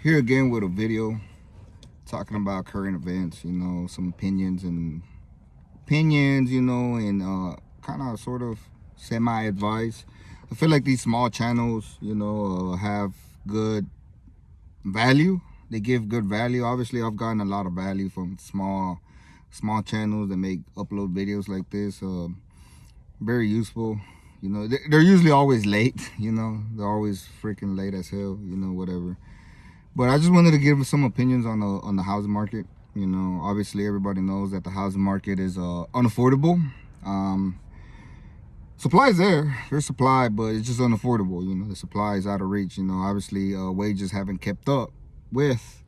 Here again with a video talking about current events, some opinions, and kind of sort of semi advice. I feel like these small channels, have good value. They give good value. Obviously, I've gotten a lot of value from small channels that make upload videos like this. Very useful. They're usually always late. They're always freaking late as hell. Whatever. But I just wanted to give some opinions on the housing market. Obviously everybody knows that the housing market is unaffordable. Supply is there. There's supply, but it's just unaffordable. The supply is out of reach. Obviously wages haven't kept up with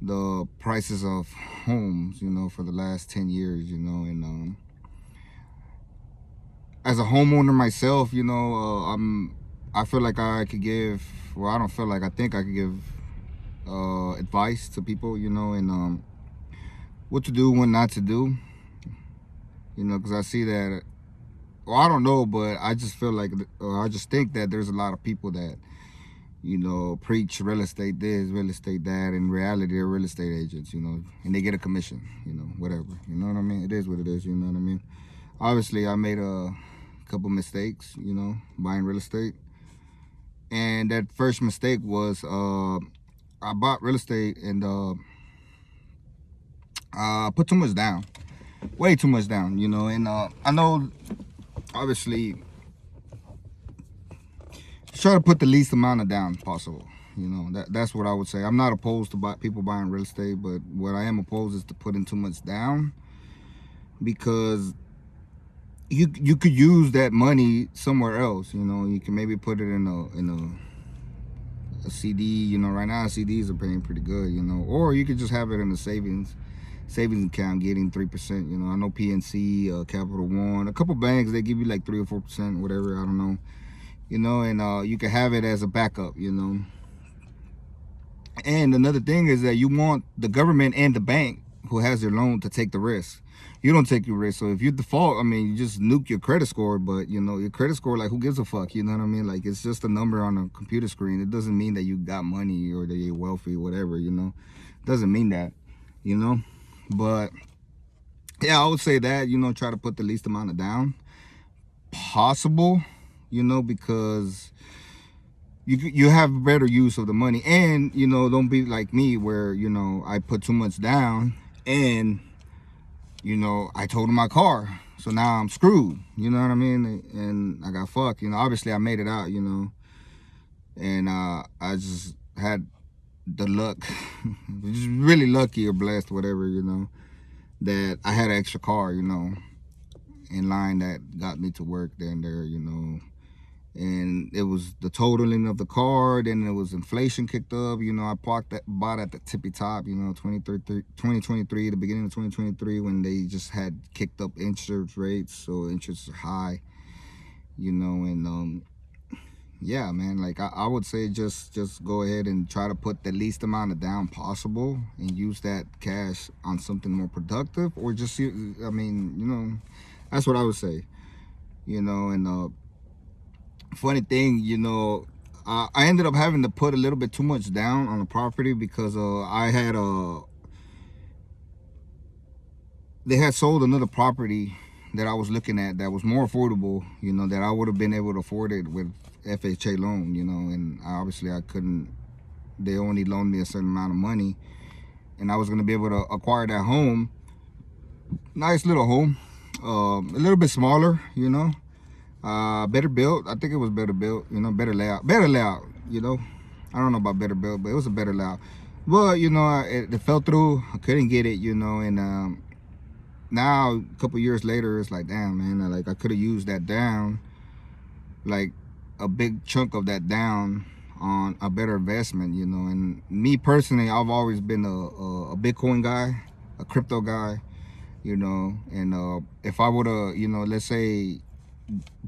the prices of homes. For the last 10 years. And as a homeowner myself, I feel like I could give. Well, I don't feel like. I think I could give advice to people, and what to do, what not to do, because I see that, well, I don't know, but I just feel like, or I just think that there's a lot of people that, preach real estate this, real estate that. In reality, they're real estate agents, and they get a commission, whatever, you know what I mean? It is what it is, you know what I mean? Obviously, I made a couple mistakes, buying real estate. And that first mistake was, I bought real estate and put too much down, way too much down, and I know, obviously, try to put the least amount of down possible. That's what I would say. I'm not opposed to people buying real estate, but what I am opposed is to putting too much down, because you could use that money somewhere else. You can maybe put it in a CD. Right now CDs are paying pretty good. Or you could just have it in a savings account getting 3%. I know PNC, Capital One, a couple banks, they give you like 3 or 4%, whatever, I don't know. And you can have it as a backup. And another thing is that you want the government and the bank who has your loan to take the risk. You don't take your risk. So if you default, you just nuke your credit score. But your credit score, like, who gives a fuck? You know what I mean? Like, it's just a number on a computer screen. It doesn't mean that you got money or that you're wealthy, whatever. It doesn't mean that. But yeah, I would say that, try to put the least amount of down possible, because you have better use of the money. And don't be like me where I put too much down and I totaled my car, so now I'm screwed. You know what I mean? And I got fucked. Obviously I made it out. And I just had the luck, just really lucky or blessed, whatever. That I had an extra car. In line that got me to work there and there. And it was the totaling of the car, then it was inflation kicked up. I bought at the tippy top, 2023, the beginning of 2023, when they just had kicked up interest rates, so interest is high, and yeah, man, like I would say just go ahead and try to put the least amount of down possible and use that cash on something more productive, or just, that's what I would say, and funny thing, I ended up having to put a little bit too much down on the property because they had sold another property that I was looking at that was more affordable, that I would have been able to afford it with FHA loan, and obviously I couldn't. They only loaned me a certain amount of money, and I was going to be able to acquire that home. Nice little home, a little bit smaller, better built. I think it was better built, better layout, I don't know about better built, but it was a better layout. But it fell through. I couldn't get it, and now a couple years later, it's like, damn, man, like I could have used that down, like a big chunk of that down, on a better investment. And me personally, I've always been a Bitcoin guy, a crypto guy, and if I would have, let's say,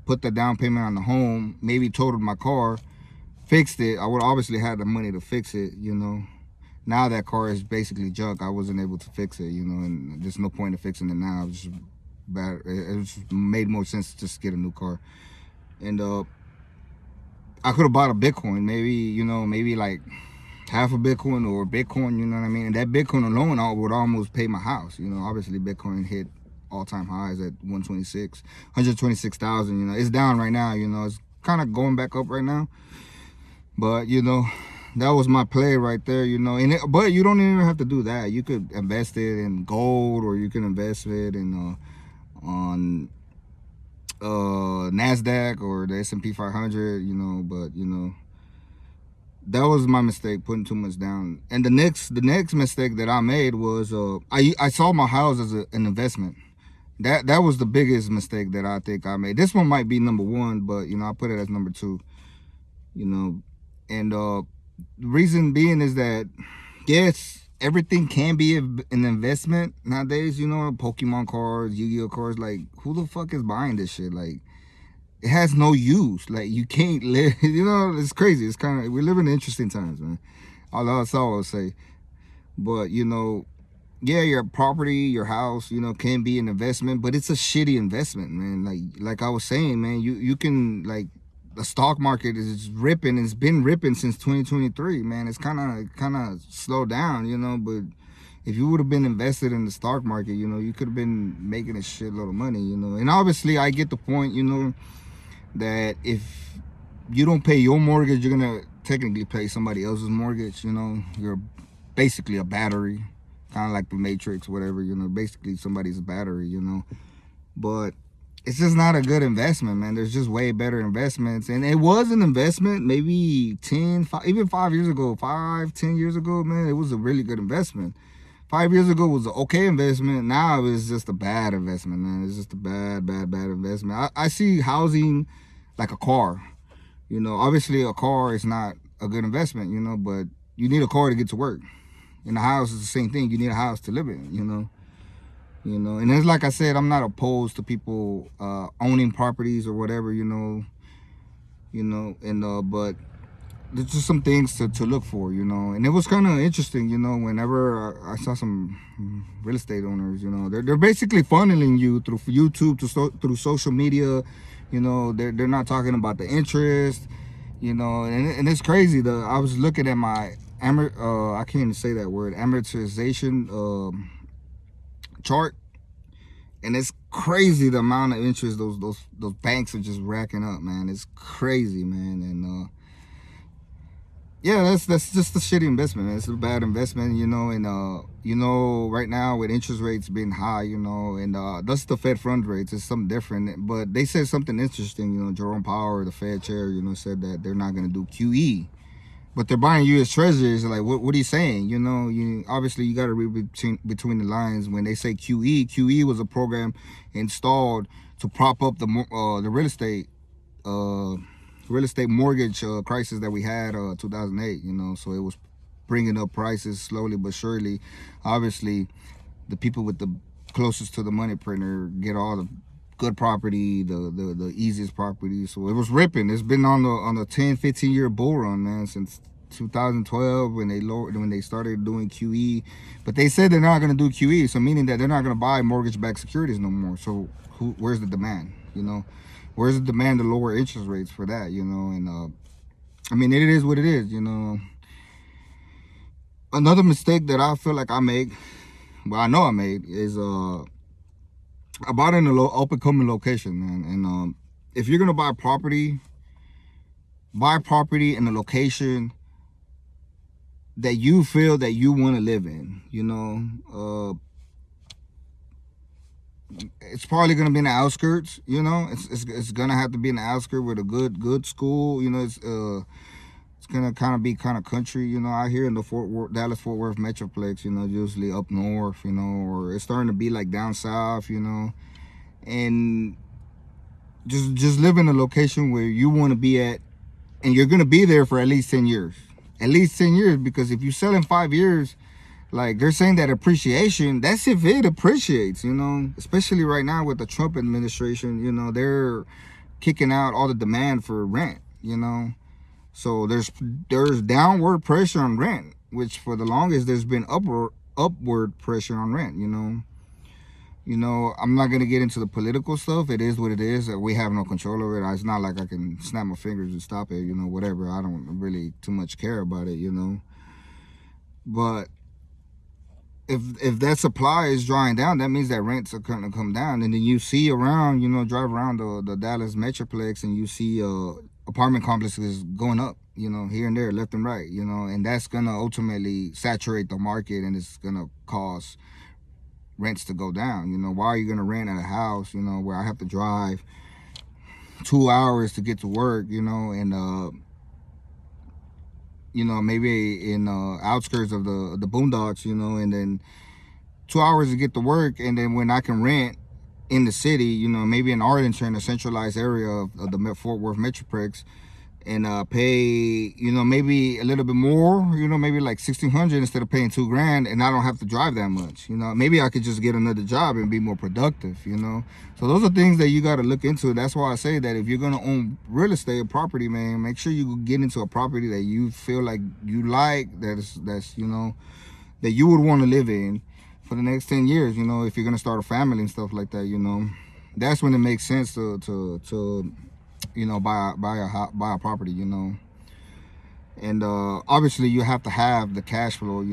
put the down payment on the home, maybe totaled my car, fixed it, I would obviously have the money to fix it. Now that car is basically junk. I wasn't able to fix it, and there's no point in fixing it now. It's just bad. It just made more sense to just get a new car. And I could have bought a Bitcoin, maybe, maybe like half a Bitcoin or Bitcoin, you know what I mean? And that Bitcoin alone would almost pay my house. You know, obviously Bitcoin hit all-time highs at 126,000. You know, it's down right now. You know, it's kind of going back up right now. But you know, that was my play right there. You know, but you don't even have to do that. You could invest it in gold, or you can invest it in on Nasdaq or the S&P 500. You know, but you know, that was my mistake, putting too much down. And the next mistake that I made was I saw my house as an investment. That was the biggest mistake that I think I made. This one might be number one, but you know, I put it as number two. You know, and the reason being is that yes, everything can be an investment nowadays. You know, Pokemon cards, Yu-Gi-Oh cards. Like, who the fuck is buying this shit? Like, it has no use. Like, you can't live. You know, it's crazy. It's kind of, we live in interesting times, man. That's all I'll say. But you know, yeah, your property, your house, you know, can be an investment, but it's a shitty investment, man. Like I was saying, man, you can, like, the stock market is ripping. It's been ripping since 2023, man. It's kind of slowed down, you know, but if you would have been invested in the stock market, you know, you could have been making a shitload of money, you know. And obviously I get the point, you know, that if you don't pay your mortgage, you're gonna technically pay somebody else's mortgage. You know, you're basically a battery, kind of like the Matrix, whatever. You know, basically somebody's battery. You know, but it's just not a good investment, man. There's just way better investments, and it was an investment maybe 10 years ago, 10 years ago, man. It was a really good investment. 5 years ago was an okay investment. Now it's just a bad investment, man. It's just a bad investment. I see housing like a car. You know, obviously a car is not a good investment, you know, but you need a car to get to work. And the house is the same thing. You need a house to live in, you know. You know, and it's like I said, I'm not opposed to people owning properties or whatever, you know, and but there's just some things to look for, you know. And it was kind of interesting, you know, whenever I saw some real estate owners, you know, they're basically funneling you through YouTube, through social media, you know. They're not talking about the interest, you know, and it's crazy. I was looking at my I can't even say that word, amortization chart, and it's crazy the amount of interest those banks are just racking up, man. It's crazy, man. And yeah, that's just a shitty investment, man. It's a bad investment, you know. And you know, right now with interest rates being high, you know, and that's the Fed fund rates. It's something different. But they said something interesting, you know. Jerome Powell, the Fed chair, you know, said that they're not going to do QE, but they're buying U.S. Treasuries. Like, what are you saying? You know, obviously you got to read between the lines. When they say QE was a program installed to prop up the real estate mortgage crisis that we had 2008. You know, so it was bringing up prices slowly but surely. Obviously, the people with the closest to the money printer get all the good property, the easiest property. So it was ripping. It's been on the 10-15 year bull run, man, since 2012 when they started doing QE. But they said they're not going to do QE, so meaning that they're not going to buy mortgage-backed securities no more. So where's the demand? You know, where's the demand to lower interest rates for that? You know, and I mean, it is what it is. You know, another mistake that I feel like I make, well, I know I made, is I bought in an up-and-coming location, man. And if you're gonna buy property in a location that you feel that you want to live in. You know, it's probably gonna be in the outskirts. You know, it's gonna have to be in the outskirts with a good school. You know, it's gonna kind of be kind of country, you know, out here in the Dallas-Fort Worth Metroplex, you know, usually up north, you know, or it's starting to be like down south, you know. And just live in a location where you want to be at, and you're gonna be there for at least 10 years. At least 10 years, because if you sell in 5 years, like they're saying that appreciation, that's if it appreciates, you know, especially right now with the Trump administration, you know, they're kicking out all the demand for rent, you know. So there's downward pressure on rent, which for the longest there's been upward pressure on rent, you know. You know, I'm not going to get into the political stuff. It is what it is. We have no control over it. It's not like I can snap my fingers and stop it, you know, whatever. I don't really too much care about it, you know. But if that supply is drying down, that means that rents are going to come down. And then you see around, drive around the Dallas Metroplex, and you see apartment complexes going up, here and there, left and right, and that's going to ultimately saturate the market, and it's going to cause rents to go down. Why are you going to rent at a house, where I have to drive 2 hours to get to work, and maybe in outskirts of the boondocks, and then 2 hours to get to work, and then when I can rent in the city, maybe in Arlington, in a centralized area of the Fort Worth Metroplex, and pay, maybe a little bit more, maybe like $1,600 instead of paying $2,000, and I don't have to drive that much. Maybe I could just get another job and be more productive. So those are things that you got to look into. That's why I say that if you're gonna own real estate or property, man, make sure you get into a property that you feel like you like, that's that you would want to live in for the next 10 years. If you're gonna start a family and stuff like that, that's when it makes sense to buy a property, and obviously you have to have the cash flow,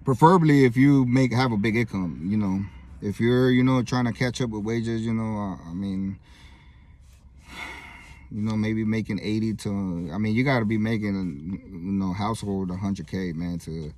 preferably if you have a big income, if you're trying to catch up with wages, maybe making 80 to, you got to be making, household 100K, man, to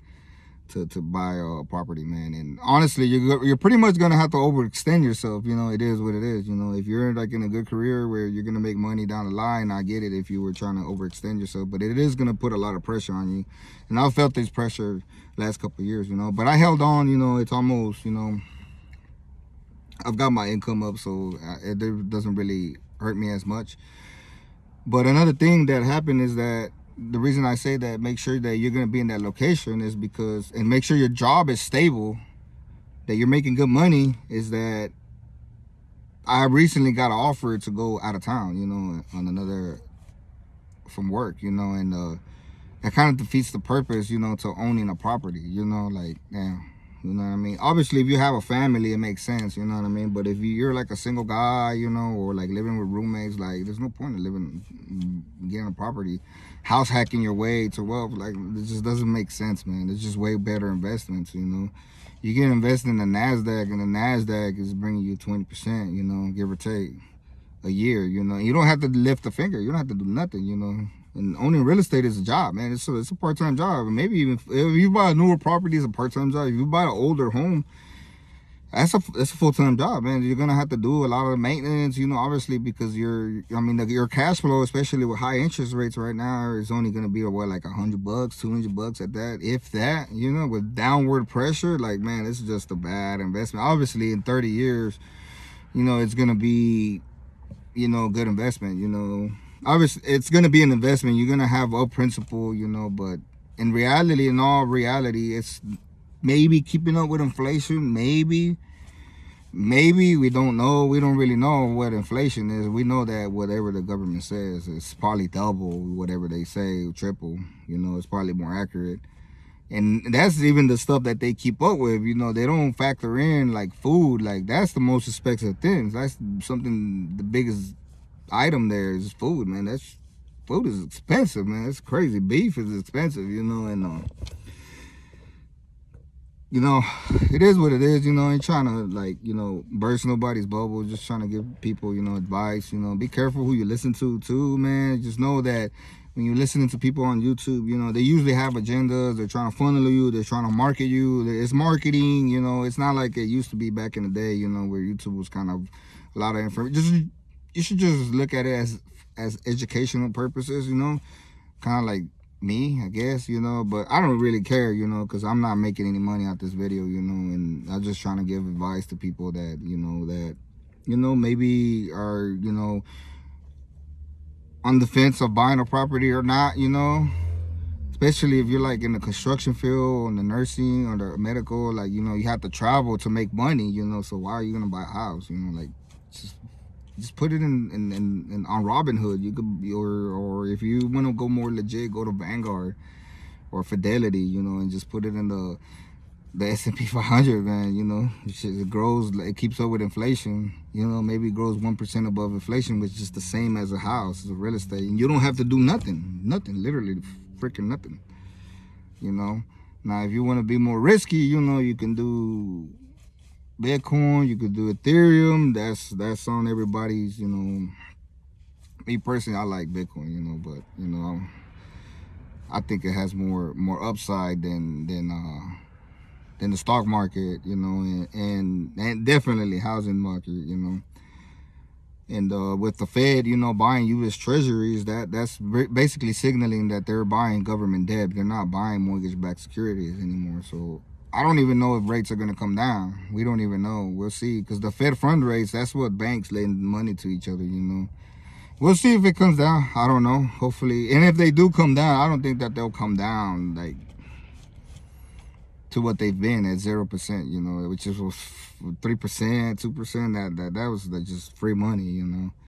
buy a property, man. And honestly, you're pretty much gonna have to overextend yourself. It is what it is. If you're like in a good career where you're gonna make money down the line, I get it if you were trying to overextend yourself, but it is gonna put a lot of pressure on you. And I've felt this pressure last couple of years, but I held on. It's almost, I've got my income up, so it doesn't really hurt me as much. But another thing that happened is that the reason I say that make sure that you're going to be in that location is because, and make sure your job is stable, that you're making good money, is that I recently got an offer to go out of town, on another, from work, and that kind of defeats the purpose, to owning a property, like, damn. You know what I mean? Obviously, if you have a family, it makes sense, you know what I mean? But if you're like a single guy, or like living with roommates, like there's no point in getting a property, house hacking your way to wealth. Like, it just doesn't make sense, man. It's just way better investments, You can invest in the NASDAQ, and the NASDAQ is bringing you 20%, give or take, a year, You don't have to lift a finger. You don't have to do nothing, And owning real estate is a job, man. It's a part-time job. And maybe even if you buy a newer property, it's a part-time job. If you buy an older home, that's a full-time job, man. You're gonna have to do a lot of maintenance, obviously, because your cash flow, especially with high interest rates right now, is only gonna be like $100, $200 at that, if that, with downward pressure. Like, man, this is just a bad investment. Obviously, in 30 years, it's gonna be, good investment, Obviously, it's going to be an investment. You're going to have a principal, but in all reality, it's maybe keeping up with inflation. Maybe we don't know. We don't really know what inflation is. We know that whatever the government says, it's probably double whatever they say, triple, it's probably more accurate. And that's even the stuff that they keep up with, they don't factor in like food. Like, that's the most expensive thing. That's the biggest item there is food, man. Food is expensive, man. It's crazy. Beef is expensive, and it is what it is. Ain't trying to burst nobody's bubble. Just trying to give people advice. Be careful who you listen to too, man. Just know that when you're listening to people on YouTube, they usually have agendas. They're trying to funnel you. They're trying to market you. It's marketing. It's not like it used to be back in the day, where YouTube was kind of a lot of information. You should just look at it as educational purposes, kind of like me, I guess, but I don't really care, because I'm not making any money out this video, and I'm just trying to give advice to people that, maybe are, on the fence of buying a property or not, especially if you're like in the construction field, or the nursing, or the medical, like, you have to travel to make money, so why are you going to buy a house, like, just put it in on Robinhood. You could, or if you want to go more legit, go to Vanguard or Fidelity, and just put it in the S&P 500, man. It grows, it keeps up with inflation. Maybe it grows 1% above inflation, which is the same as a house, as a real estate, and you don't have to do nothing, literally, freaking nothing. you know. Now, if you want to be more risky, you know, you can do Bitcoin, you could do Ethereum. That's on everybody's, you know. Me personally, I like Bitcoin, you know, but you know, I think it has more upside than the stock market, you know, and definitely housing market, you know. And with the Fed, you know, buying U.S. Treasuries, that's basically signaling that they're buying government debt. They're not buying mortgage-backed securities anymore. So I don't even know if rates are going to come down. We don't even know. We'll see. Because the Fed fund rates, that's what banks lend money to each other, you know. We'll see if it comes down. I don't know. Hopefully. And if they do come down, I don't think that they'll come down, like, to what they've been at 0%, you know, which is 3%, 2%. That was like just free money, you know.